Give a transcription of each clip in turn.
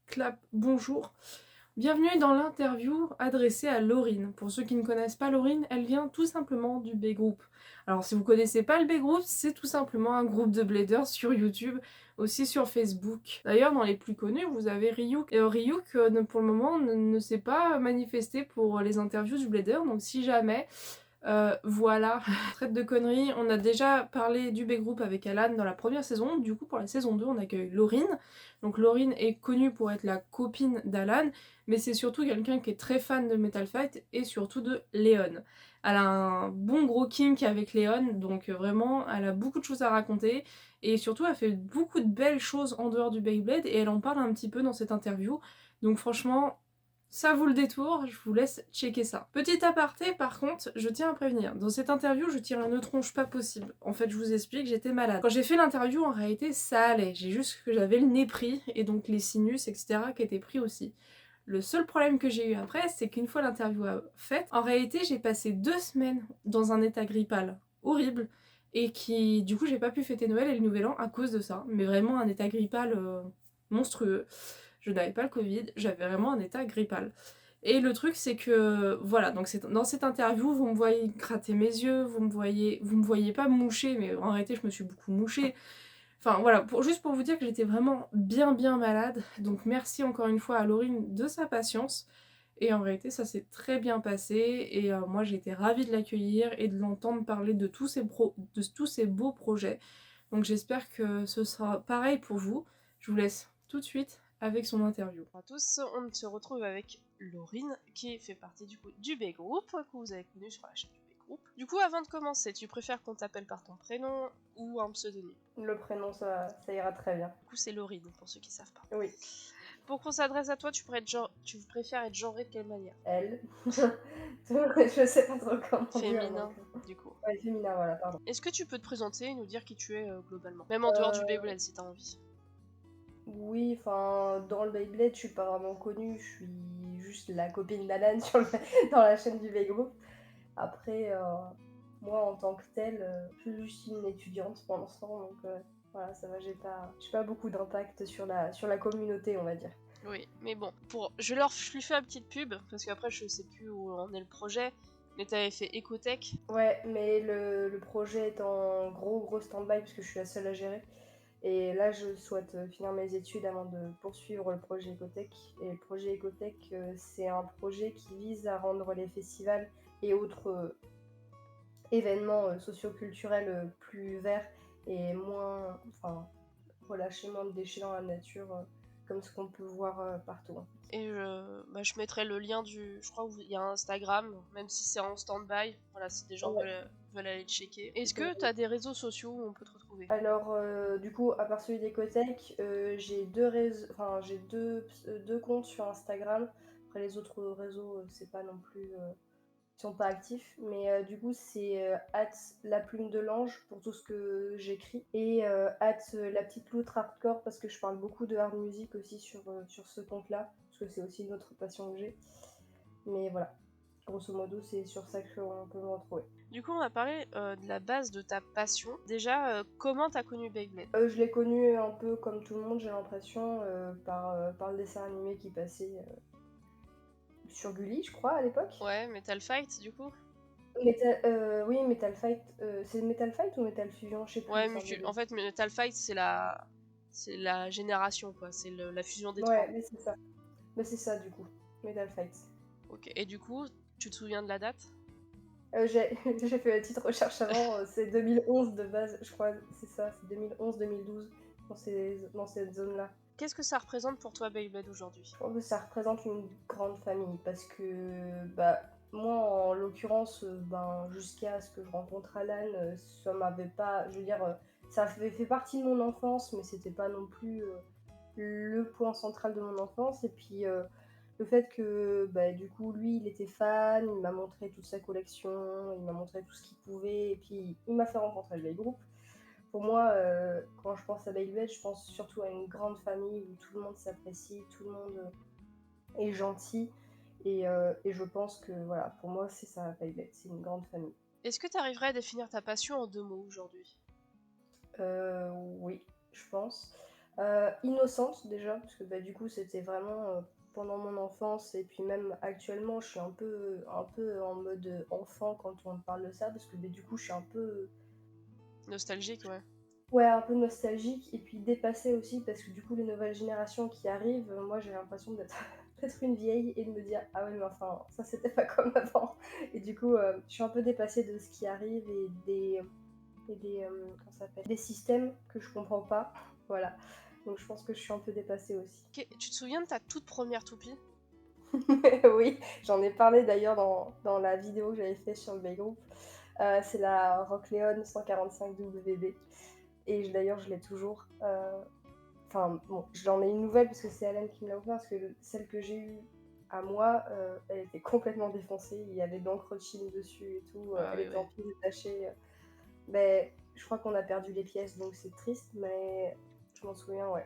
clap, bonjour. Bienvenue dans l'interview adressée à Laurine. Pour ceux qui ne connaissent pas Laurine, elle vient tout simplement du B-Group. Alors si vous connaissez pas le B-Group, c'est tout simplement un groupe de bladers sur YouTube, aussi sur Facebook. D'ailleurs, dans les plus connus, vous avez Ryuk. Et Ryuk, pour le moment, ne s'est pas manifesté pour les interviews du blader, donc si jamais... voilà, traite de conneries. On a déjà parlé du B-Group avec Alan dans la première saison. Du coup, pour la saison 2, on accueille Laurine. Donc Laurine est connue pour être la copine d'Alan, mais c'est surtout quelqu'un qui est très fan de Metal Fight et surtout de Léon. Elle a un bon gros kink avec Léon, donc vraiment, elle a beaucoup de choses à raconter. Et surtout, elle fait beaucoup de belles choses en dehors du Beyblade et elle en parle un petit peu dans cette interview. Donc franchement, ça vaut le détour, je vous laisse checker ça. Petit aparté, par contre, je tiens à prévenir. Dans cette interview, je tire une tronche pas possible. En fait, je vous explique, j'étais malade. Quand j'ai fait l'interview, en réalité, ça allait. J'ai juste que j'avais le nez pris, et donc les sinus, etc., qui étaient pris aussi. Le seul problème que j'ai eu après, c'est qu'une fois l'interview faite, en réalité, j'ai passé 2 semaines dans un état grippal horrible, et qui, du coup, j'ai pas pu fêter Noël et le Nouvel An à cause de ça. Mais vraiment un état grippal monstrueux. Je n'avais pas le Covid, j'avais vraiment un état grippal. Et le truc, c'est que, voilà, donc dans cette interview, vous me voyez gratter mes yeux, vous me voyez pas moucher, mais en réalité, je me suis beaucoup mouchée. Enfin, voilà, juste pour vous dire que j'étais vraiment bien malade. Donc, merci encore une fois à Laurine de sa patience. Et en réalité, ça s'est très bien passé. Et moi, j'ai été ravie de l'accueillir et de l'entendre parler de de tous ces beaux projets. Donc, j'espère que ce sera pareil pour vous. Je vous laisse tout de suite avec son interview. Bonjour à tous, on se retrouve avec Laurine qui fait partie du coup du B-Group que vous avez connu sur la chaîne du B-Group. Du coup, avant de commencer, tu préfères qu'on t'appelle par ton prénom ou un pseudonyme? Le prénom, ça ira très bien. Du coup, c'est Laurine pour ceux qui savent pas. Oui. Pour qu'on s'adresse à toi, tu préfères être genré de quelle manière? Elle. Je sais pas trop comment Féminin, dire. du coup. Ouais, féminin, voilà, pardon. Est-ce que tu peux te présenter et nous dire qui tu es globalement? Même en dehors du Beyblade si t'as envie. Oui, enfin, dans le Beyblade, je suis pas vraiment connue. Je suis juste la copine d'Alan dans la chaîne du V-Group. Après, moi, en tant que telle, je suis juste une étudiante pour l'instant. Donc, voilà, ça va, j'ai pas beaucoup d'impact sur la communauté, on va dire. Oui, mais bon, je lui fais une petite pub, parce qu'après je sais plus où en est le projet, mais t'avais fait Ecotech. Ouais, mais le projet est en gros stand-by parce que je suis la seule à gérer. Et là, je souhaite finir mes études avant de poursuivre le projet Ecotech. Et le projet Ecotech, c'est un projet qui vise à rendre les festivals et autres événements socioculturels plus verts et moins, enfin, relâcher moins de déchets dans la nature, comme ce qu'on peut voir partout. Et je mettrai le lien je crois qu'il y a un Instagram, même si c'est en stand-by, voilà, si des gens veulent aller checker. Est-ce que t'as des réseaux sociaux où on peut te retrouver? Alors, du coup, à part celui d'Ecotech, j'ai deux comptes sur Instagram. Après, les autres réseaux, c'est pas non plus. Ils sont pas actifs. Mais du coup, c'est la plume de l'ange pour tout ce que j'écris. Et la petite loutre hardcore parce que je parle beaucoup de hard music aussi sur ce compte-là. Parce que c'est aussi une autre passion que j'ai. Mais voilà. Grosso modo, c'est sur ça qu'on peut me retrouver. Du coup, on a parlé de la base de ta passion. Déjà, comment t'as connu Beyblade? Je l'ai connu un peu comme tout le monde, j'ai l'impression, par le dessin animé qui passait sur Gulli, je crois, à l'époque. Ouais, Metal Fight, du coup? Oui, Metal Fight. C'est Metal Fight ou Metal Fusion? Je sais plus. Ouais, en fait, Metal Fight, c'est la génération, quoi. C'est la fusion des trois. Ouais, mais c'est ça. Mais c'est ça, du coup. Metal Fight. Ok, et du coup, tu te souviens de la date? J'ai fait la petite recherche avant, c'est 2011 de base, je crois, c'est ça, c'est 2011-2012, dans cette zone-là. Qu'est-ce que ça représente pour toi Beyblade aujourd'hui? Je trouve que ça représente une grande famille parce que bah, moi en l'occurrence jusqu'à ce que je rencontre Alan, ça m'avait pas, je veux dire, ça avait fait partie de mon enfance mais c'était pas non plus le point central de mon enfance. Et puis le fait que du coup lui il était fan, il m'a montré toute sa collection, il m'a montré tout ce qu'il pouvait et puis il m'a fait rencontrer le groupe. Pour moi, quand je pense à Beyblade, je pense surtout à une grande famille où tout le monde s'apprécie, tout le monde est gentil. Et je pense que voilà, pour moi, c'est ça, Beyblade, c'est une grande famille. Est-ce que tu arriverais à définir ta passion en 2 mots aujourd'hui? Oui, je pense. Innocente déjà, parce que bah, du coup c'était vraiment pendant mon enfance et puis même actuellement je suis un peu en mode enfant quand on parle de ça, parce que bah, du coup je suis un peu, Nostalgique, ouais. ouais, un peu nostalgique et puis dépassée aussi parce que du coup les nouvelles générations qui arrivent, moi j'ai l'impression d'être peut-être une vieille et de me dire ah ouais mais enfin ça c'était pas comme avant et du coup je suis un peu dépassée de ce qui arrive et des comment ça s'appelle, des systèmes que je comprends pas, voilà. Donc je pense que je suis un peu dépassée aussi. Ok, tu te souviens de ta toute première toupie? Oui, j'en ai parlé d'ailleurs dans la vidéo que j'avais fait sur le Baygroup. C'est la Rockleon 145 WB. Et d'ailleurs, je l'ai toujours. Enfin, bon, j'en ai une nouvelle parce que c'est Alan qui me l'a offert. Parce que celle que j'ai eue à moi, elle était complètement défoncée. Il y avait de l'encre de Chine dessus et tout. Ah Elle oui, était oui. en pièces détachées. Mais je crois qu'on a perdu les pièces, donc c'est triste. Mais je m'en souviens, ouais.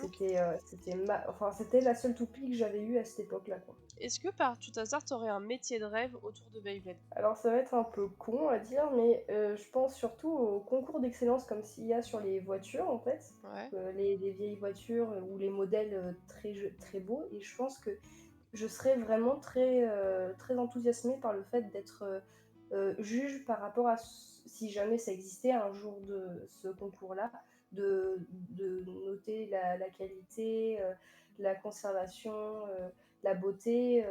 Ok. C'était la seule toupie que j'avais eue à cette époque-là, quoi. Est-ce que par tout hasard, t'aurais un métier de rêve autour de Beyblade? Alors ça va être un peu con à dire, mais je pense surtout aux concours d'excellence comme s'il y a sur les voitures en fait, Ouais. les vieilles voitures ou les modèles très beaux. Et je pense que je serais vraiment très enthousiasmée par le fait d'être juge par rapport à si jamais ça existait un jour de ce concours-là, de noter la qualité, la conservation, la beauté,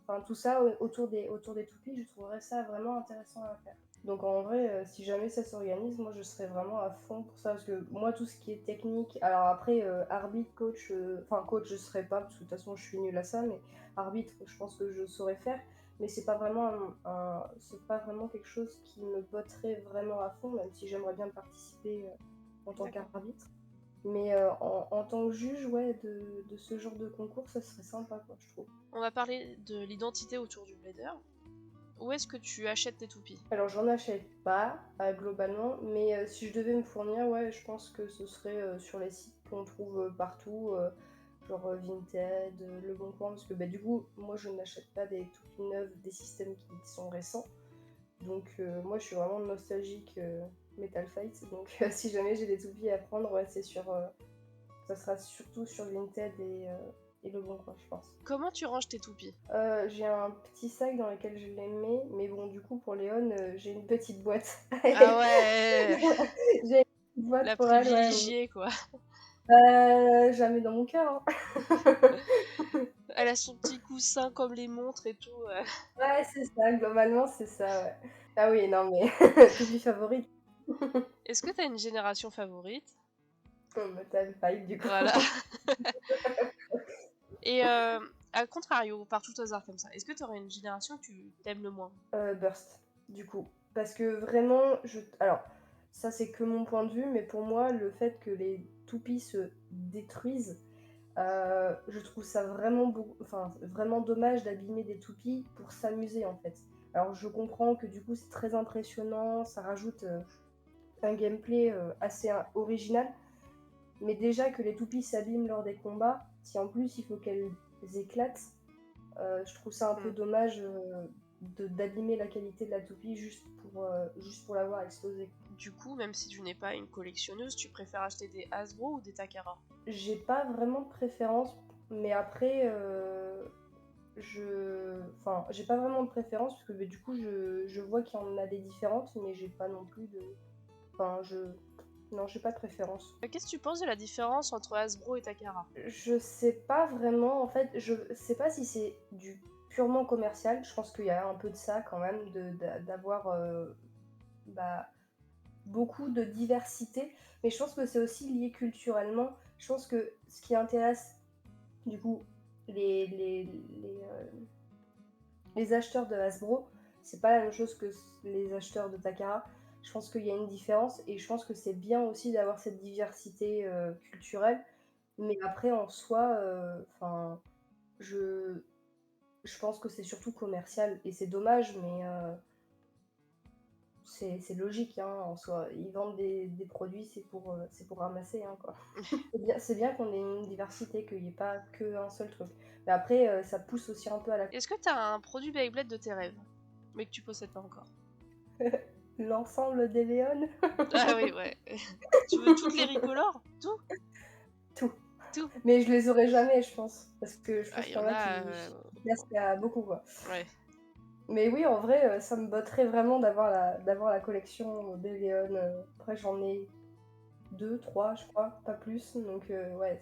enfin tout ça autour des toupies, je trouverais ça vraiment intéressant à faire. Donc en vrai, si jamais ça s'organise, moi je serais vraiment à fond pour ça, parce que moi tout ce qui est technique, alors après arbitre, coach, enfin coach je serais pas, parce que de toute façon je suis nulle à ça, mais arbitre je pense que je saurais faire, mais c'est pas vraiment c'est pas vraiment quelque chose qui me botterait vraiment à fond, même si j'aimerais bien participer en tant D'accord. qu'arbitre. Mais en tant que juge, ouais, de ce genre de concours, ça serait sympa, quoi, je trouve. On va parler de l'identité autour du blader. Où est-ce que tu achètes tes toupies? Alors, j'en achète pas, globalement, mais si je devais me fournir, ouais, je pense que ce serait sur les sites qu'on trouve partout, genre Vinted, Le Bon Coin, parce que bah, du coup, moi, je n'achète pas des toupies neuves, des systèmes qui sont récents. Donc, moi, je suis vraiment nostalgique Metal Fight. Donc, si jamais j'ai des toupies à prendre, ouais, ça sera surtout sur Vinted et Le Bon Coin, je pense. Comment tu ranges tes toupies? J'ai un petit sac dans lequel je les mets, mais bon, du coup, pour Léon, j'ai une petite boîte. Ah ouais, J'ai une petite boîte la pour elle, ouais. privilégiée quoi. Jamais dans mon cœur, hein. Elle a son petit coussin comme les montres et tout. Ouais, c'est ça, globalement, c'est ça, ouais. Ah oui, non, mais toupie favorite, Est-ce que t'as une génération favorite? Metal Fight, du coup. Voilà. Et à contrario, par tout hasard comme ça, est-ce que t'aurais une génération que tu t'aimes le moins? Burst, du coup. Parce que vraiment, alors, ça c'est que mon point de vue, mais pour moi, le fait que les toupies se détruisent, je trouve ça vraiment dommage d'abîmer des toupies pour s'amuser en fait. Alors je comprends que du coup c'est très impressionnant, ça rajoute un gameplay assez original, mais déjà que les toupies s'abîment lors des combats, si en plus il faut qu'elles éclatent, je trouve ça un peu dommage d'abîmer la qualité de la toupie juste pour l'avoir explosée. Du coup, même si tu n'es pas une collectionneuse, tu préfères acheter des Hasbro ou des Takara? J'ai pas vraiment de préférence, mais après, j'ai pas vraiment de préférence parce que du coup, je vois qu'il y en a des différentes, mais j'ai pas non plus de. Non, j'ai pas de préférence. Qu'est-ce que tu penses de la différence entre Hasbro et Takara? Je sais pas vraiment, en fait, je sais pas si c'est du purement commercial. Je pense qu'il y a un peu de ça quand même, d'avoir bah, beaucoup de diversité, mais je pense que c'est aussi lié culturellement. Je pense que ce qui intéresse du coup les acheteurs de Hasbro, c'est pas la même chose que les acheteurs de Takara. Je pense qu'il y a une différence et je pense que c'est bien aussi d'avoir cette diversité culturelle. Mais après, en soi, je, je pense que c'est surtout commercial et c'est dommage, mais c'est logique, hein, en soi. Ils vendent des produits, c'est pour ramasser, hein, quoi. C'est bien qu'on ait une diversité, qu'il n'y ait pas qu'un seul truc. Mais après, ça pousse aussi un peu à Est-ce que t'as un produit Beyblade de tes rêves, mais que tu possèdes pas encore? l'ensemble des Léon. Ah oui, ouais. Tu veux toutes les ricolores? Tout? tout. Mais je les aurai jamais, je pense. Parce que je pense Il qu'il y y en en a a... qui placent à beaucoup, quoi. Ouais. Mais oui, en vrai, ça me botterait vraiment d'avoir la collection des Léon. Après, j'en ai 2, 3, je crois, pas plus. Donc, ouais,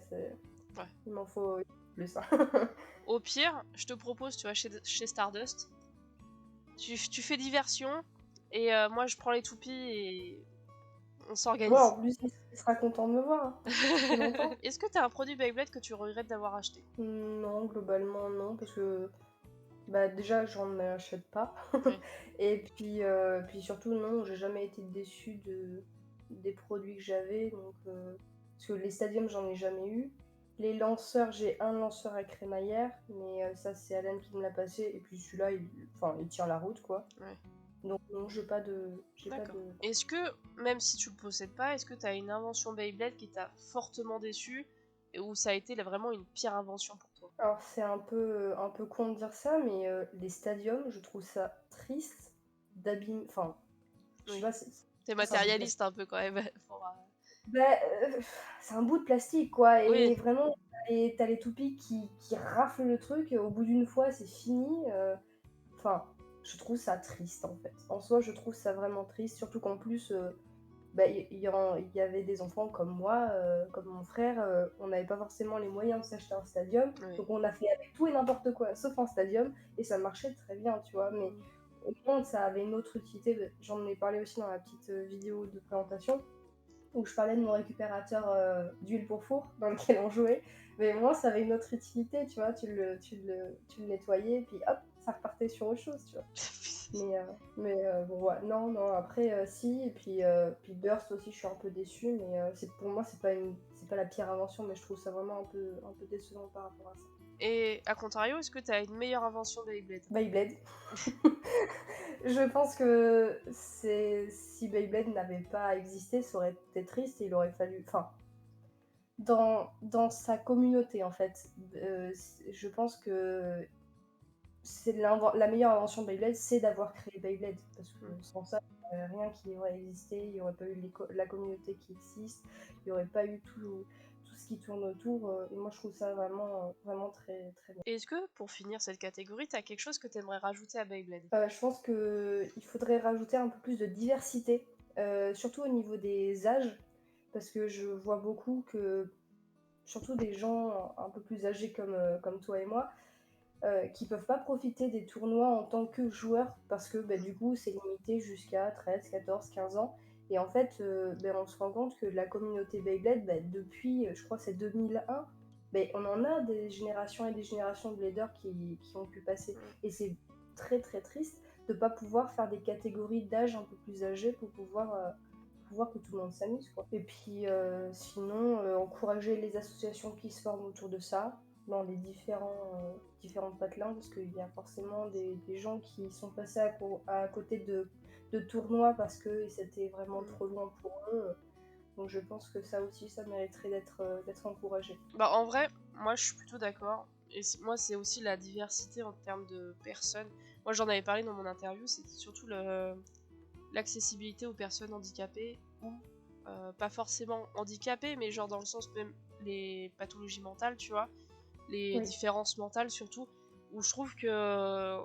Ouais. il m'en faut plus. Hein. Au pire, je te propose, tu vois, chez Stardust, tu fais diversion, et moi je prends les toupies et on Ouais, s'organise. en plus, il sera content de me voir. Hein. Ça fait longtemps. Est-ce que t'as un produit Beyblade que tu regrettes d'avoir acheté? Non, globalement, non. Parce que bah, déjà, j'en achète pas. Oui. Et puis surtout, non, j'ai jamais été déçue des produits que j'avais. Donc, parce que les stadiums, j'en ai jamais eu. Les lanceurs, j'ai un lanceur à crémaillère, mais ça, c'est Alan qui me l'a passé. Et puis celui-là, il tient la route, quoi. Ouais. Donc, non, j'ai pas de. D'accord. Est-ce que, même si tu le possèdes pas, est-ce que t'as une invention Beyblade qui t'a fortement déçu, et où ça a été vraiment une pire invention pour toi? Alors, c'est un peu con de dire ça, mais les stadiums, je trouve ça triste d'abîmer. Enfin, je sais Oui. pas, T'es c'est un bout de matérialiste un peu quand même. Bah, c'est un bout de plastique, quoi. Oui. Et vraiment, t'as les toupies qui raflent le truc. Au bout d'une fois, c'est fini. Enfin, je trouve ça triste, en fait. En soi, je trouve ça vraiment triste. Surtout qu'en plus, bah, il y avait des enfants comme moi, comme mon frère. On n'avait pas forcément les moyens de s'acheter un stadium. Oui. Donc, on a fait avec tout et n'importe quoi, sauf un stadium. Et ça marchait très bien, tu vois. Mais au moins, ça avait une autre utilité. J'en ai parlé aussi dans la petite vidéo de présentation où je parlais de mon récupérateur d'huile pour four dans lequel on jouait. Mais moi, ça avait une autre utilité, tu vois. Tu le nettoyais, puis hop, ça repartait sur autre chose, tu vois. Mais bon, ouais, non, après, si. Et puis Burst aussi, je suis un peu déçue. Mais pour moi, c'est pas la pire invention, mais je trouve ça vraiment un peu décevant par rapport à ça. Et à contrario, est-ce que t'as une meilleure invention Beyblade? Beyblade. Je pense que si Beyblade n'avait pas existé, ça aurait été triste et il aurait fallu. Enfin, dans sa communauté, en fait, je pense que c'est la meilleure invention de Beyblade, c'est d'avoir créé Beyblade. Parce que sans ça, il n'y aurait rien qui aurait existé, il n'y aurait pas eu la communauté qui existe, il n'y aurait pas eu tout ce qui tourne autour. Et moi, je trouve ça vraiment, vraiment très, très bien. Et est-ce que, pour finir cette catégorie, t'as quelque chose que t'aimerais rajouter à Beyblade? Je pense qu'il faudrait rajouter un peu plus de diversité, surtout au niveau des âges, parce que je vois beaucoup que, surtout des gens un peu plus âgés comme toi et moi, qui peuvent pas profiter des tournois en tant que joueurs, parce que bah, du coup c'est limité jusqu'à 13, 14, 15 ans. Et en fait, on se rend compte que la communauté Beyblade, depuis, je crois que c'est 2001, on en a des générations et des générations de bladers qui ont pu passer. Et c'est très très triste de pas pouvoir faire des catégories d'âge un peu plus âgées pour pouvoir que tout le monde s'amuse, quoi. Et puis sinon, encourager les associations qui se forment autour de ça, dans les différents patelins, parce qu'il y a forcément des gens qui sont passés à côté de tournois parce que c'était vraiment trop loin pour eux. Donc je pense que ça aussi, ça mériterait d'être encouragé. Bah en vrai, moi je suis plutôt d'accord. Et moi c'est aussi la diversité en termes de personnes. Moi j'en avais parlé dans mon interview, c'était surtout l'accessibilité aux personnes handicapées ou pas forcément handicapées, mais genre dans le sens même les pathologies mentales, tu vois, les différences mentales surtout, où je trouve que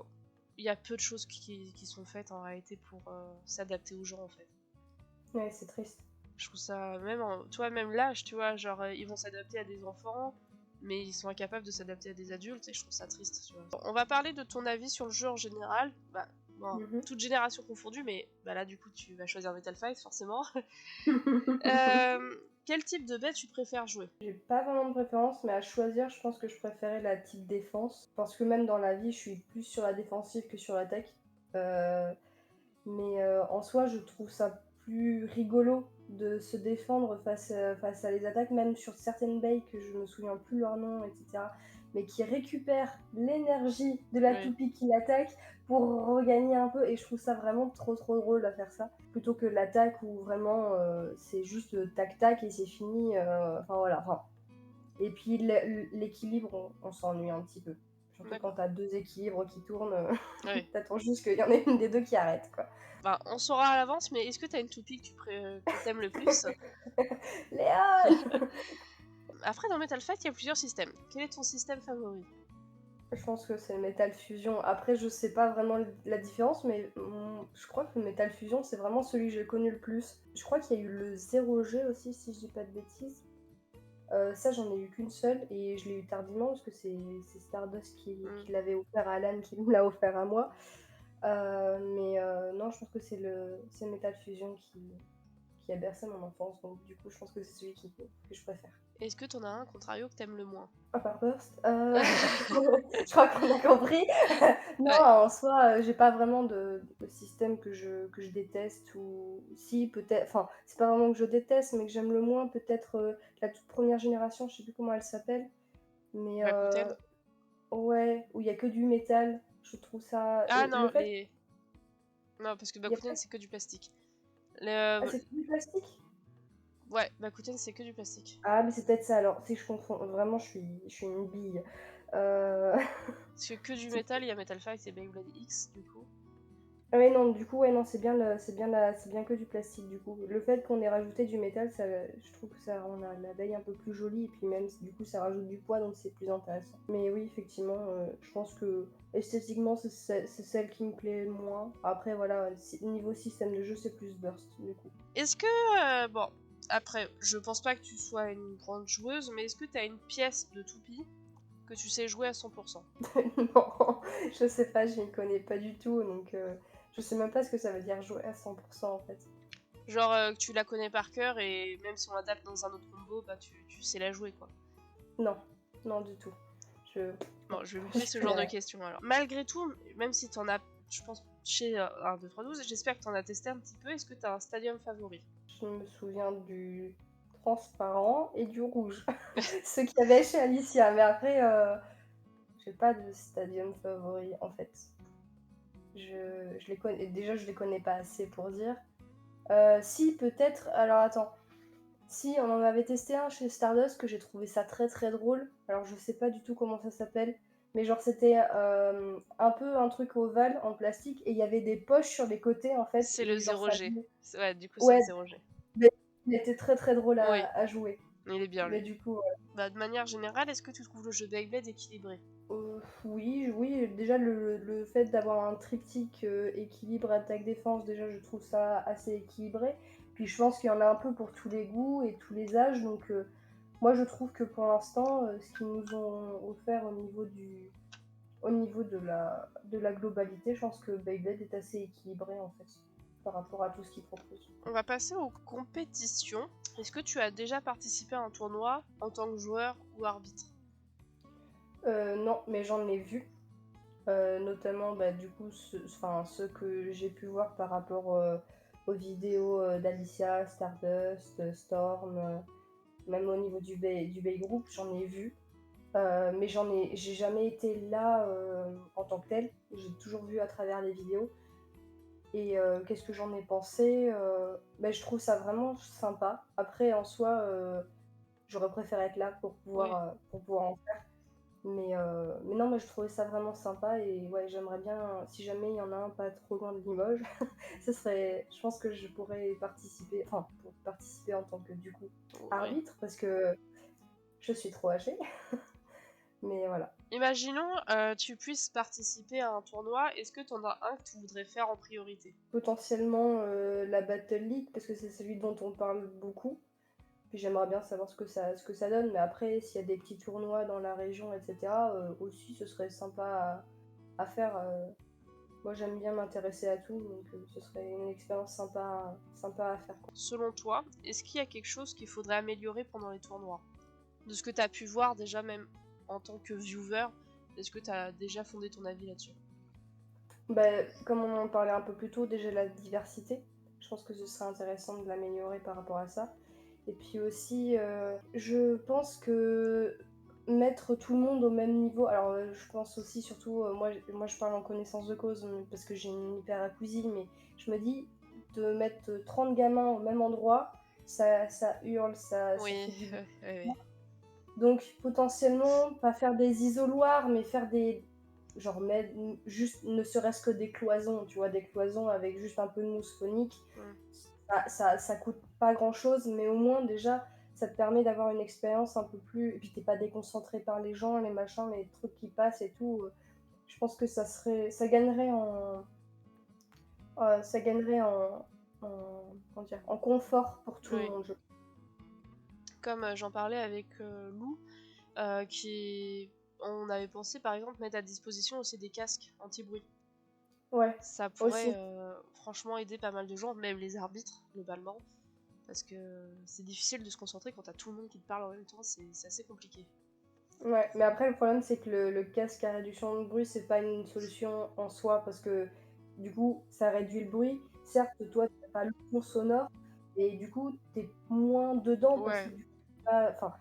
il y a peu de choses qui sont faites en réalité pour s'adapter aux gens en fait. Ouais, c'est triste. Je trouve ça, même l'âge, tu vois, genre ils vont s'adapter à des enfants, mais ils sont incapables de s'adapter à des adultes, et je trouve ça triste, tu vois. On va parler de ton avis sur le jeu en général, toute génération confondue, mais là du coup tu vas choisir Metal Fight forcément. Quel type de bête tu préfères jouer? J'ai pas vraiment de préférence, mais à choisir, je pense que je préférais la type défense. Parce que même dans la vie, je suis plus sur la défensive que sur l'attaque. Mais en soi, je trouve ça plus rigolo de se défendre face à les attaques, même sur certaines bails que je me souviens plus leur nom, etc. Mais qui récupèrent l'énergie de la toupie qui l'attaque pour regagner un peu. Et je trouve ça vraiment trop drôle à faire ça. Plutôt que l'attaque où vraiment c'est juste tac-tac et c'est fini. Enfin voilà. Et puis l'équilibre, on s'ennuie un petit peu. Surtout quand t'as deux équilibres qui tournent, t'attends juste qu'il y en ait une des deux qui arrête, quoi. Bah, on saura à l'avance, mais est-ce que t'as une toupie que t'aimes le plus? Léon. Après, dans Metal Fight, il y a plusieurs systèmes. Quel est ton système favori? Je pense que c'est Metal Fusion. Après, je sais pas vraiment la différence, mais je crois que le Metal Fusion, c'est vraiment celui que j'ai connu le plus. Je crois qu'il y a eu le 0G aussi, si je dis pas de bêtises. Ça, j'en ai eu qu'une seule et je l'ai eu tardivement parce que c'est Stardust qui l'avait offert à Alan, qui me l'a offert à moi. Non, je pense que c'est Metal Fusion qui a bercé mon enfance, donc du coup, je pense que c'est celui que je préfère. Est-ce que t'en as un, contrario, que t'aimes le moins? À part Burst, je crois qu'on a compris. Non, Ouais. en soi, j'ai pas vraiment de système que je déteste ou si peut-être, enfin, c'est pas vraiment que je déteste, mais que j'aime le moins, peut-être la toute première génération, je sais plus comment elle s'appelle, mais Bakuten? ouais, où il y a que du métal, je trouve ça Ah et le non, fait non, parce que il y a Bakuten, pas c'est que du plastique. ah, c'est que du plastique? Ouais, Bakuten, c'est que du plastique. Ah, mais c'est peut-être ça alors, si je confonds, vraiment je suis une bille. Heu Parce que du métal, il y a Metal Fight et Beyblade X, du coup. Ah ouais, non, du coup, ouais, non, c'est bien que du plastique, du coup. Le fait qu'on ait rajouté du métal, ça, je trouve que ça rend l'abeille un peu plus jolie, et puis même, du coup, ça rajoute du poids, donc c'est plus intéressant. Mais oui, effectivement, je pense que esthétiquement, c'est celle qui me plaît le moins. Après, voilà, niveau système de jeu, c'est plus Burst, du coup. Est-ce que, bon, après, je pense pas que tu sois une grande joueuse, mais est-ce que t'as une pièce de toupie que tu sais jouer à 100%? Non, je sais pas, je m'y connais pas du tout, donc je sais même pas ce que ça veut dire jouer à 100% en fait. Genre que tu la connais par cœur et même si on l'adapte dans un autre combo, bah tu sais la jouer quoi. Non, non, du tout. Bon, je vais me faire ce genre de questions alors. Malgré tout, même si t'en as, je pense, chez 1, 2, 3, 12, j'espère que t'en as testé un petit peu. Est-ce que t'as un stadium favori? Je me souviens du transparent et du rouge. Ceux qu'il y avait chez Alicia. Mais après, j'ai pas de stadium favori en fait. Je les connais. Déjà, je les connais pas assez pour dire. Si, peut-être. Alors attends. Si, on en avait testé un chez Stardust que j'ai trouvé ça très très drôle. Alors, je sais pas du tout comment ça s'appelle. Mais genre, c'était un peu un truc ovale en plastique et il y avait des poches sur les côtés en fait. C'est le Et genre, ça. 0G. Ouais, du coup, c'est le Ouais, 0G. mais il était très très drôle Oui, à jouer. il est bien Mais lui. du coup, Bah, de manière générale, est-ce que tu trouves le jeu Beyblade équilibré? oui, oui, déjà le fait d'avoir un triptyque équilibre attaque-défense, déjà je trouve ça assez équilibré. Puis je pense qu'il y en a un peu pour tous les goûts et tous les âges, donc moi je trouve que pour l'instant, ce qu'ils nous ont offert au niveau de la globalité, je pense que Beyblade est assez équilibré en fait, par rapport à tout ce qu'ils proposent. On va passer aux compétitions. Est-ce que tu as déjà participé à un tournoi en tant que joueur ou arbitre? Non, mais j'en ai vu. Notamment bah, du coup ceux que j'ai pu voir par rapport aux vidéos d'Alicia, Stardust, Storm, même au niveau du Bay Group, j'en ai vu. Mais j'ai jamais été là en tant que tel. J'ai toujours vu à travers les vidéos. Et qu'est-ce que j'en ai pensé bah, je trouve ça vraiment sympa. Après, en soi, j'aurais préféré être là Oui. pour pouvoir en faire. Mais non, moi je trouvais ça vraiment sympa et ouais, j'aimerais bien, si jamais il y en a un pas trop loin de Limoges, je pense que je pourrais participer, enfin, pour participer en tant que du coup arbitre parce que je suis trop âgée. Mais voilà. Imaginons tu puisses participer à un tournoi, est-ce que tu en as un que tu voudrais faire en priorité? Potentiellement la Battle League parce que c'est celui dont on parle beaucoup. Puis j'aimerais bien savoir ce que ça donne. Mais après, s'il y a des petits tournois dans la région, etc., aussi ce serait sympa à faire. Moi, j'aime bien m'intéresser à tout, donc ce serait une expérience sympa à faire, quoi. Selon toi, est-ce qu'il y a quelque chose qu'il faudrait améliorer pendant les tournois? De ce que tu as pu voir déjà même en tant que viewer, est-ce que tu as déjà fondé ton avis là-dessus? Bah, comme on en parlait un peu plus tôt, déjà la diversité. Je pense que ce serait intéressant de l'améliorer par rapport à ça. Et puis aussi, je pense que mettre tout le monde au même niveau. Alors, je pense aussi, surtout, moi je parle en connaissance de cause parce que j'ai une hyperacousie, mais je me dis de mettre 30 gamins au même endroit, ça hurle, ça Oui, fait du bruit. oui. Donc, potentiellement, pas faire des isoloirs, mais faire des. Genre, mettre juste ne serait-ce que des cloisons, tu vois, des cloisons avec juste un peu de mousse phonique. Ça coûte pas grand-chose, mais au moins, déjà, ça te permet d'avoir une expérience un peu plus. Et puis t'es pas déconcentré par les gens, les machins, les trucs qui passent et tout. Je pense que ça gagnerait comment dire, en confort pour tout le Oui. monde. Comme j'en parlais avec Lou, on avait pensé par exemple mettre à disposition aussi des casques anti-bruit. Ouais, Ça aussi. pourrait franchement aider pas mal de gens, même les arbitres globalement, parce que c'est difficile de se concentrer quand t'as tout le monde qui te parle en même temps, c'est assez compliqué. Ouais, mais après, le problème, c'est que le casque à réduction de bruit, c'est pas une solution en soi, parce que du coup, ça réduit le bruit. Certes, toi, t'as pas le fond sonore, et du coup, t'es moins dedans, parce que Ouais, du coup, enfin,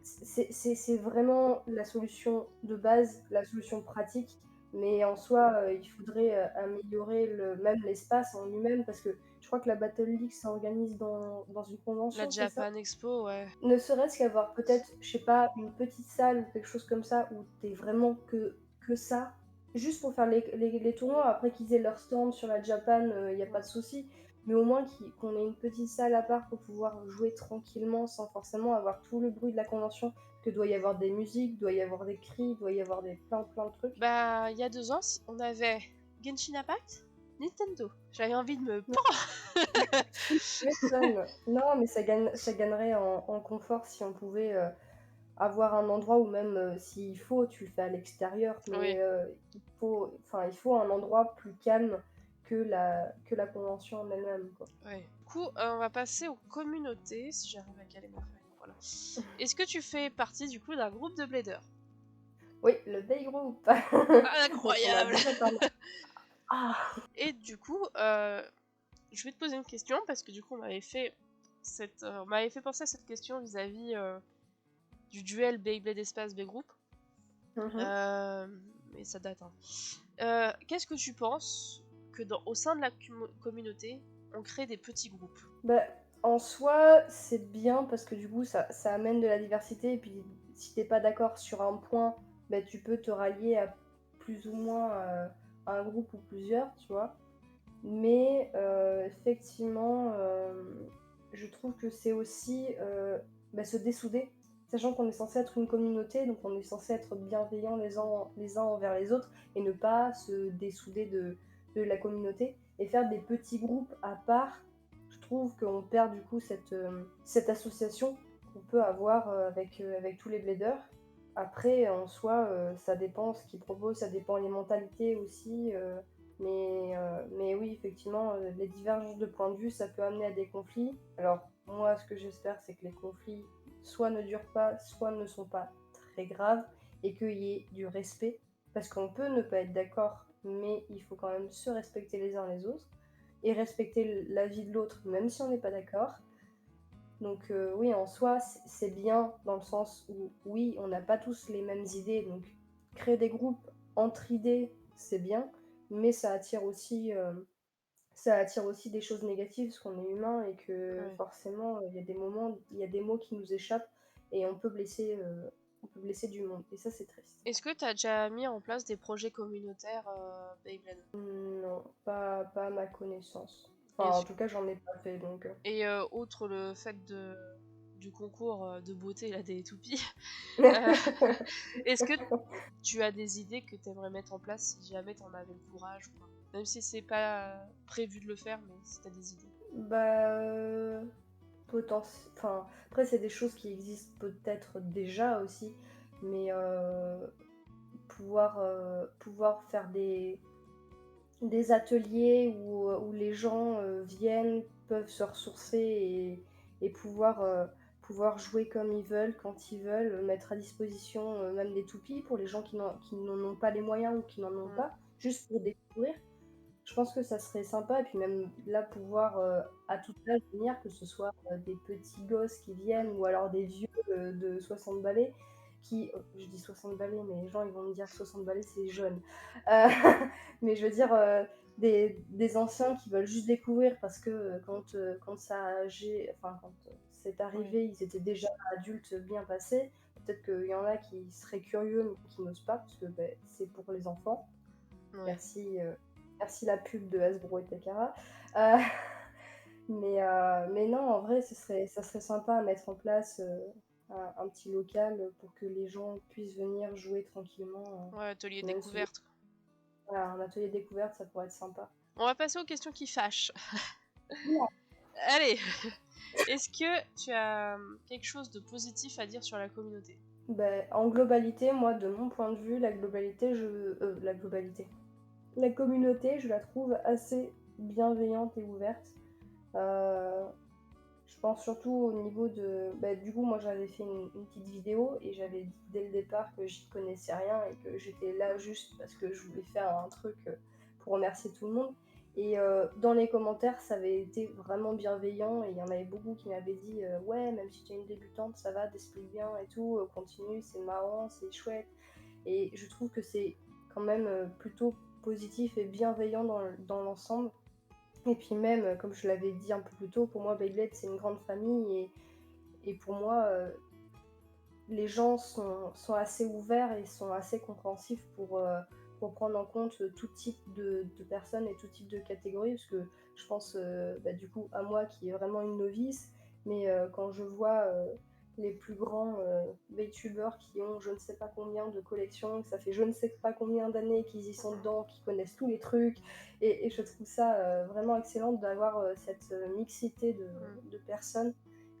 c'est vraiment la solution de base, la solution pratique, mais en soi, il faudrait améliorer même l'espace en lui-même, parce que je crois que la Battle League s'organise dans une la convention, c'est ça? Japan Expo, ouais. Ne serait-ce qu'avoir peut-être, je sais pas, une petite salle ou quelque chose comme ça où t'es vraiment que ça, juste pour faire les tournois, après qu'ils aient leur stand sur la Japan, y a pas de souci, mais au moins qu'on ait une petite salle à part pour pouvoir jouer tranquillement sans forcément avoir tout le bruit de la convention, que doit y avoir des musiques, doit y avoir des cris, doit y avoir plein de trucs. Bah, il y a 2 ans, on avait Genshin Impact, Nintendo. J'avais envie de me... Tu m'étonnes. Non, mais ça gagnerait en confort si on pouvait avoir un endroit où même s'il faut, tu le fais à l'extérieur, mais Oui. il faut un endroit plus calme que la convention en elle-même, quoi. Ouais. Du coup, on va passer aux communautés, si j'arrive à caler ma feuille. Voilà. Est-ce que tu fais partie du coup d'un groupe de bladers? Oui, le Bay Group, dont on a Incroyable. déjà parlé. Ah, Et du coup, je vais te poser une question parce que du coup, on m'avait fait penser à cette question vis-à-vis du duel Beyblade Espace B-Group. mhm. Mais ça date, hein. Qu'est-ce que tu penses que au sein de la communauté, on crée des petits groupes? Bah, en soi, c'est bien parce que du coup, ça amène de la diversité. Et puis, si t'es pas d'accord sur un point, bah, tu peux te rallier à plus ou moins un groupe ou plusieurs, tu vois. Mais effectivement, je trouve que c'est aussi se dessouder, sachant qu'on est censé être une communauté, donc on est censé être bienveillants les uns envers les autres et ne pas se dessouder de la communauté et faire des petits groupes à part. Je trouve qu'on perd du coup cette association qu'on peut avoir avec tous les bladers. Après, en soi, ça dépend ce qu'ils proposent, ça dépend les mentalités aussi. Mais oui, effectivement, les divergences de point de vue, ça peut amener à des conflits. Alors, moi, ce que j'espère, c'est que les conflits soit ne durent pas, soit ne sont pas très graves, et qu'il y ait du respect. Parce qu'on peut ne pas être d'accord, mais il faut quand même se respecter les uns les autres, et respecter l'avis de l'autre, même si on n'est pas d'accord. Donc oui, en soi, c'est bien dans le sens où, oui, on n'a pas tous les mêmes idées, donc créer des groupes entre idées, c'est bien, mais ça attire aussi des choses négatives parce qu'on est humain et que Ouais. forcément, il y a des moments, il y a des mots qui nous échappent et on peut blesser du monde. Et ça, c'est triste. Est-ce que tu as déjà mis en place des projets communautaires Beyblade? Non, pas à ma connaissance. Enfin, en Est-ce- tout cas, j'en ai pas fait, donc... Et outre le fait du concours de beauté là, des toupies, euh, est-ce que tu as des idées que tu aimerais mettre en place si jamais tu en avais le courage ou pas? Même si c'est pas prévu de le faire, mais si tu as des idées. Bah... Enfin, après, c'est des choses qui existent peut-être déjà aussi, mais pouvoir faire des ateliers où les gens viennent, peuvent se ressourcer et pouvoir jouer comme ils veulent, quand ils veulent, mettre à disposition même des toupies pour les gens qui n'en ont pas les moyens ou qui n'en ont Mm. pas, juste pour découvrir. Je pense que ça serait sympa, et puis même là, pouvoir à tout âge venir, que ce soit des petits gosses qui viennent, ou alors des vieux de 60 balais, je dis 60 balais, mais les gens ils vont me dire 60 balais c'est jeune. Euh, mais je veux dire, des anciens qui veulent juste découvrir, parce que quand c'est Oui. arrivé, ils étaient déjà adultes bien passés. Peut-être qu'il y en a qui seraient curieux, mais qui n'osent pas, parce que c'est pour les enfants. Ouais. Merci, merci la pub de Hasbro et Takara. Euh, Mais non, en vrai, ça serait sympa à mettre en place un petit local pour que les gens puissent venir jouer tranquillement. Ouais, atelier Même si découverte. voilà, un atelier découverte, ça pourrait être sympa. On va passer aux questions qui fâchent. Oula. Allez, est-ce que tu as quelque chose de positif à dire sur la communauté? Ben, en globalité, moi, de mon point de vue, la communauté, je la trouve assez bienveillante et ouverte. Je pense surtout au niveau de... Bah, du coup, moi, j'avais fait une petite vidéo et j'avais dit dès le départ que j'y connaissais rien et que j'étais là juste parce que je voulais faire un truc pour remercier tout le monde. Et dans les commentaires, ça avait été vraiment bienveillant et il y en avait beaucoup qui m'avaient dit ouais, même si tu es une débutante, ça va, t'expliques bien et tout, continue, c'est marrant, c'est chouette. Et je trouve que c'est quand même plutôt positif et bienveillant dans l'ensemble. Et puis même, comme je l'avais dit un peu plus tôt, pour moi, Beyblade, c'est une grande famille. Et pour moi, les gens sont assez ouverts et sont assez compréhensifs pour prendre en compte tout type de personnes et tout type de catégories. Parce que je pense, du coup, à moi qui est vraiment une novice. Mais quand je vois les plus grands VTubers qui ont je ne sais pas combien de collections, que ça fait je ne sais pas combien d'années qu'ils y sont dedans, qui connaissent tous les trucs. Et je trouve ça vraiment excellent d'avoir cette mixité de personnes.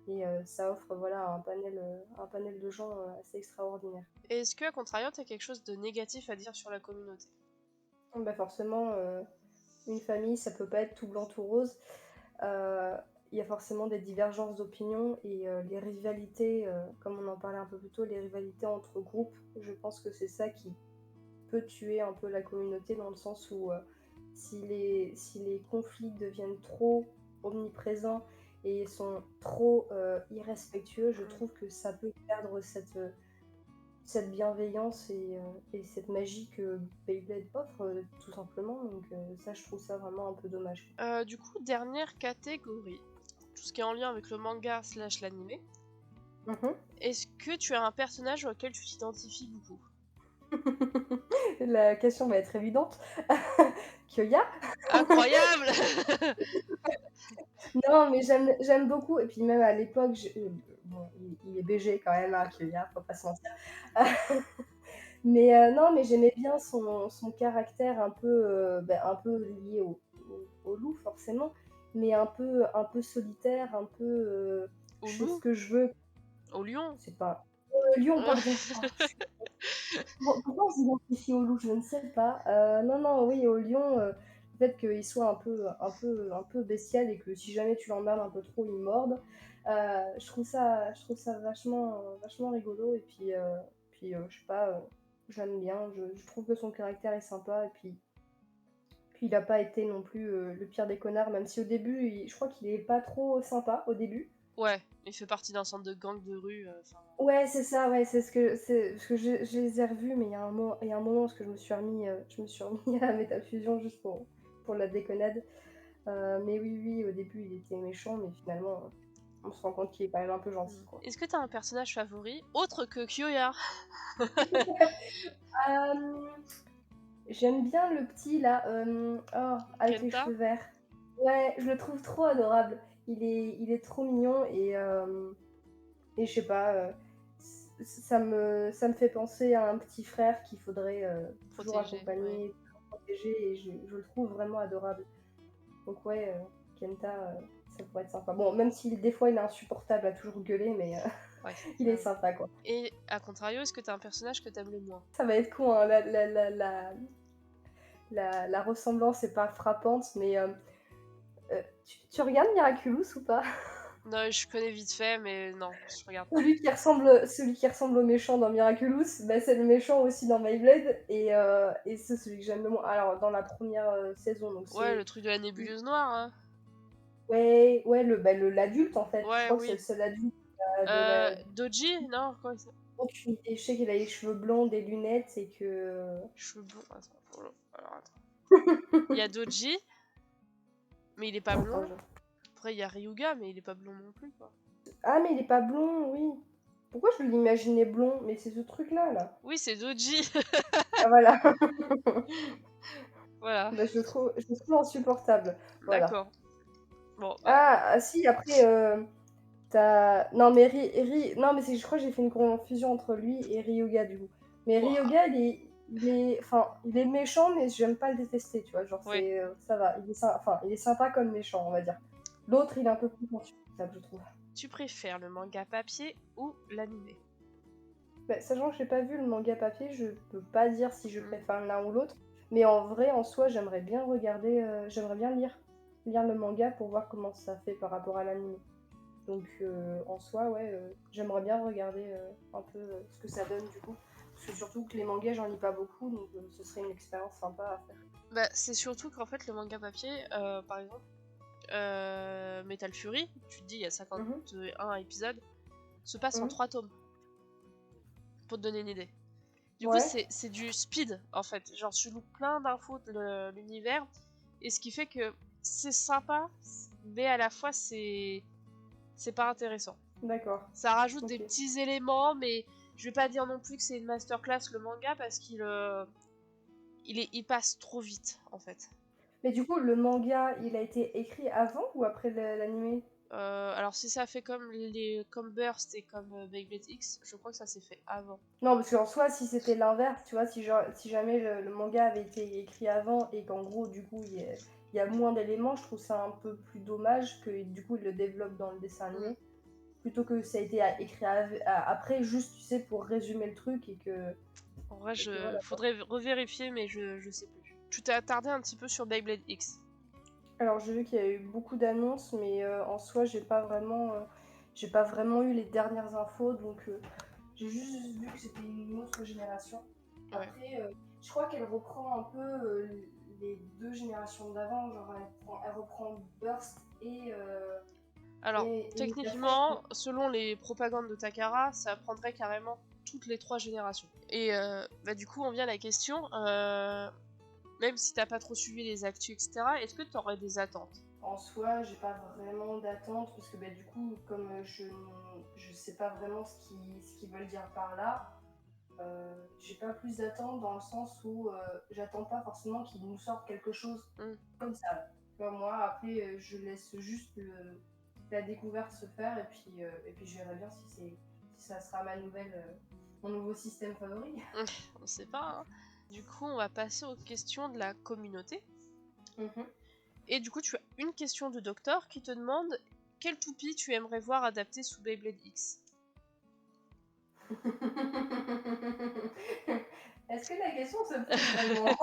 Et ça offre voilà, un panel de gens assez extraordinaire. Et est-ce que, à contrario, tu as quelque chose de négatif à dire sur la communauté? Bah forcément, une famille, ça peut pas être tout blanc, tout rose. Il y a forcément des divergences d'opinion et les rivalités, comme on en parlait un peu plus tôt, les rivalités entre groupes, je pense que c'est ça qui peut tuer un peu la communauté dans le sens où si les conflits deviennent trop omniprésents et sont trop irrespectueux, je trouve que ça peut perdre cette bienveillance et cette magie que Beyblade offre, tout simplement. Donc ça, je trouve ça vraiment un peu dommage. Du coup, dernière catégorie. Tout ce qui est en lien avec le manga / l'animé. Est-ce que tu as un personnage auquel tu t'identifies beaucoup? La question va être évidente. Kyoya. Incroyable. Non, mais j'aime beaucoup. Et puis même à l'époque, bon, il est BG quand même, hein, Kyoya, faut pas se mentir. Mais non, mais j'aimais bien son caractère un peu lié au loup, forcément, mais un peu solitaire, un peu Au je fais loup? ce que je veux. Au lion? C'est pas. Lion, pardon. Pourquoi on s'identifie au loup, je ne sais pas. Non, non, oui, au lion, le fait qu'il soit un peu bestial et que si jamais tu l'emmerdes un peu trop, il morde. Je trouve ça vachement rigolo. Et puis je sais pas, j'aime bien. Je trouve que son caractère est sympa. Et puis il n'a pas été non plus le pire des connards, même si au début, je crois qu'il est pas trop sympa au début. Ouais, il fait partie d'un centre de gang de rue. Ouais, c'est ça, ouais, c'est parce que je les ai revus, mais il y a un moment parce que je me suis remis à Métafusion juste pour la déconnade. Mais oui, au début il était méchant, mais finalement on se rend compte qu'il est quand même un peu gentil, quoi. Est-ce que t'as un personnage favori autre que Kyoya? J'aime bien le petit là, avec les Kenta? cheveux verts. Ouais, je le trouve trop adorable. Il est trop mignon et je sais pas, ça me fait penser à un petit frère qu'il faudrait toujours Protégé, accompagner, ouais. protéger, et je le trouve vraiment adorable. Donc ouais, Kenta, ça pourrait être sympa. Bon, même si des fois il est insupportable à toujours gueuler, mais Ouais, il est sympa, quoi. Et à contrario, est-ce que t'as un personnage que t'aimes le moins? Ça va être con, hein, la ressemblance est pas frappante, mais tu regardes Miraculous ou pas? Non, je connais vite fait, mais non, je regarde pas. Celui qui ressemble au méchant dans Miraculous, bah, c'est le méchant aussi dans Beyblade, et c'est celui que j'aime le moins. Alors, dans la première saison, donc Ouais, c'est... le truc de la nébuleuse noire, hein. Ouais, l'adulte, en fait. Je Ouais, crois que c'est oui. le seul adulte de la... Doji? Non, quoi ça? Aucune idée. Je sais qu'il a les cheveux blonds, des lunettes, et que... Cheveux blonds. Attends, alors attends. Il y a Doji, mais il est pas blond. Après, il y a Ryuga, mais il est pas blond non plus, quoi. Ah, mais il est pas blond, oui. Pourquoi je l'imaginais blond? Mais c'est ce truc-là, là. Oui, c'est Doji. Ah, voilà. Voilà. Bah, je le trouve insupportable. Voilà. D'accord. Bon, Si, après, t'as... Non, mais Non, mais je crois que j'ai fait une confusion entre lui et Ryuga, du coup. Mais Ouah. Ryuga, il est méchant, mais j'aime pas le détester, tu vois. Genre, Ouais. ça va. Il est sympa comme méchant, on va dire. L'autre, il est un peu plus insupportable, je trouve. Tu préfères le manga papier ou l'animé? Bah, sachant que j'ai pas vu le manga papier, je peux pas dire si je Mm. préfère l'un ou l'autre. Mais en vrai, en soi, j'aimerais bien regarder, j'aimerais bien lire le manga pour voir comment ça fait par rapport à l'anime. Donc en soi, ouais, j'aimerais bien regarder un peu ce que ça donne du coup. Parce que surtout que les mangas, j'en lis pas beaucoup, donc ce serait une expérience sympa à faire. Bah, c'est surtout qu'en fait, le manga papier, par exemple, Metal Fury, tu te dis, il y a 51 épisodes, se passe en 3 tomes. Pour te donner une idée. Du coup, c'est du speed, en fait. Genre, tu loupes plein d'infos de l'univers. Et ce qui fait que c'est sympa, mais à la fois, c'est pas intéressant. D'accord. Ça rajoute des petits éléments, mais je vais pas dire non plus que c'est une masterclass le manga, parce qu'il il passe trop vite, en fait. Mais du coup, le manga, il a été écrit avant ou après l'anime? Alors si ça fait comme Burst et comme Beyblade X, je crois que ça s'est fait avant. Non, parce qu'en soi, si c'était l'inverse, tu vois, si jamais le manga avait été écrit avant et qu'en gros, du coup, il y a moins d'éléments, je trouve ça un peu plus dommage que du coup, il le développe dans le dessin animé. Plutôt que ça a été écrit après, juste, tu sais, pour résumer le truc et que... En vrai, faudrait revérifier, mais je sais plus. Tu t'es attardé un petit peu sur Beyblade X. Alors, j'ai vu qu'il y a eu beaucoup d'annonces, mais en soi, j'ai pas vraiment eu les dernières infos, donc j'ai juste vu que c'était une autre génération. Après, je crois qu'elle reprend un peu les deux générations d'avant, genre elle reprend Burst et... Alors, techniquement, selon les propagandes de Takara, ça prendrait carrément toutes les 3 générations. Et du coup, on vient à la question, même si t'as pas trop suivi les actus, etc., est-ce que t'aurais des attentes? En soi, j'ai pas vraiment d'attente, parce que du coup, comme je sais pas vraiment ce qu'ils veulent dire par là, j'ai pas plus d'attente dans le sens où j'attends pas forcément qu'ils nous sortent quelque chose comme ça. Comme moi, après, je laisse juste la découverte se faire et puis je verrai bien si ça sera mon nouveau système favori. On sait pas, hein. Du coup, on va passer aux questions de la communauté. Et du coup, tu as une question de Docteur qui te demande quel toupie tu aimerais voir adapté sous Beyblade X. Est-ce que la question se pose vraiment?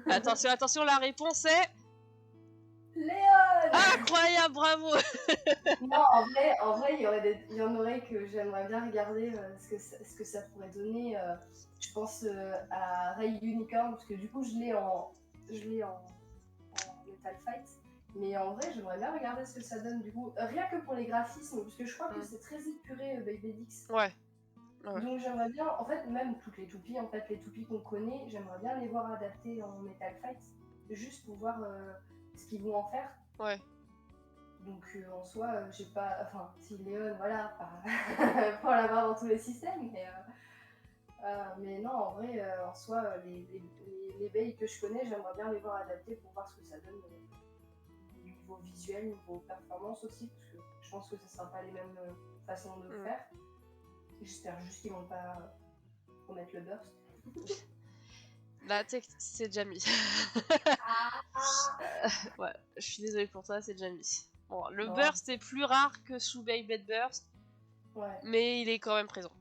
Attention, la réponse est... Léon! Incroyable, bravo! Non, en vrai, il y en aurait que j'aimerais bien regarder ce que ça pourrait donner. Je pense à Ray Unicorn, parce que du coup, je l'ai en Metal Fight. Mais en vrai, j'aimerais bien regarder ce que ça donne du coup. Rien que pour les graphismes, parce que je crois que c'est très épuré, Beyblade X. Ouais. Donc j'aimerais bien, en fait, même toutes les toupies, les toupies qu'on connaît, j'aimerais bien les voir adaptées en Metal Fight, juste pour voir ce qu'ils vont en faire. Ouais. Donc en soi, j'ai pas. Enfin, si Léon, voilà, pour l'avoir dans tous les systèmes, mais non, en vrai, en soi, les bails que je connais, j'aimerais bien les voir adaptés pour voir ce que ça donne au niveau visuel, au niveau performance aussi, parce que je pense que ce ne sera pas les mêmes façons de faire. J'espère juste qu'ils vont pas remettre le burst. Là, c'est déjà mis. Ouais, je suis désolée pour toi, c'est déjà mis. Bon, le burst est plus rare que sous Beyblade Burst, mais il est quand même présent.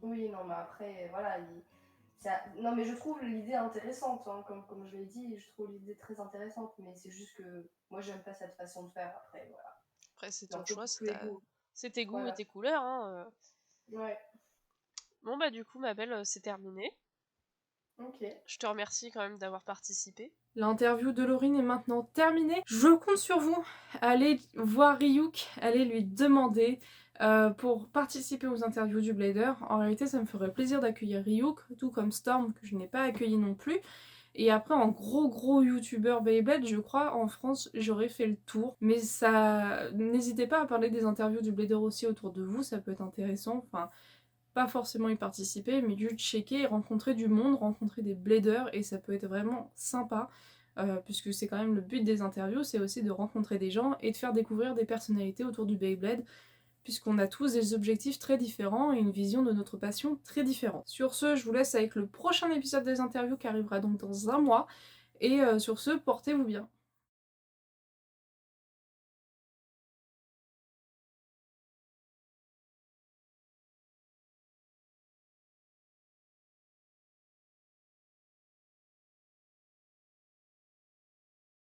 Oui, non, mais après, voilà. Non, mais je trouve l'idée intéressante, hein, comme je l'ai dit, je trouve l'idée très intéressante, mais c'est juste que moi, j'aime pas cette façon de faire. Après, voilà. Après, c'est ton choix, c'est tes goûts voilà. et tes couleurs. Hein. Ouais. Bon, du coup, ma belle, c'est terminé. Ok. Je te remercie quand même d'avoir participé. L'interview de Laurine est maintenant terminée. Je compte sur vous. Allez voir Ryuk, allez lui demander pour participer aux interviews du Blader. En réalité, ça me ferait plaisir d'accueillir Ryuk, tout comme Storm, que je n'ai pas accueilli non plus. Et après, en gros youtubeur Beyblade, je crois, en France, j'aurais fait le tour. Mais ça... N'hésitez pas à parler des interviews du Blader aussi autour de vous, ça peut être intéressant. Enfin, pas forcément y participer, mais juste checker et rencontrer du monde, rencontrer des bladers, et ça peut être vraiment sympa. puisque c'est quand même le but des interviews, c'est aussi de rencontrer des gens et de faire découvrir des personnalités autour du Beyblade, puisqu'on a tous des objectifs très différents et une vision de notre passion très différente. Sur ce, je vous laisse avec le prochain épisode des interviews qui arrivera donc dans un mois, et sur ce, portez-vous bien.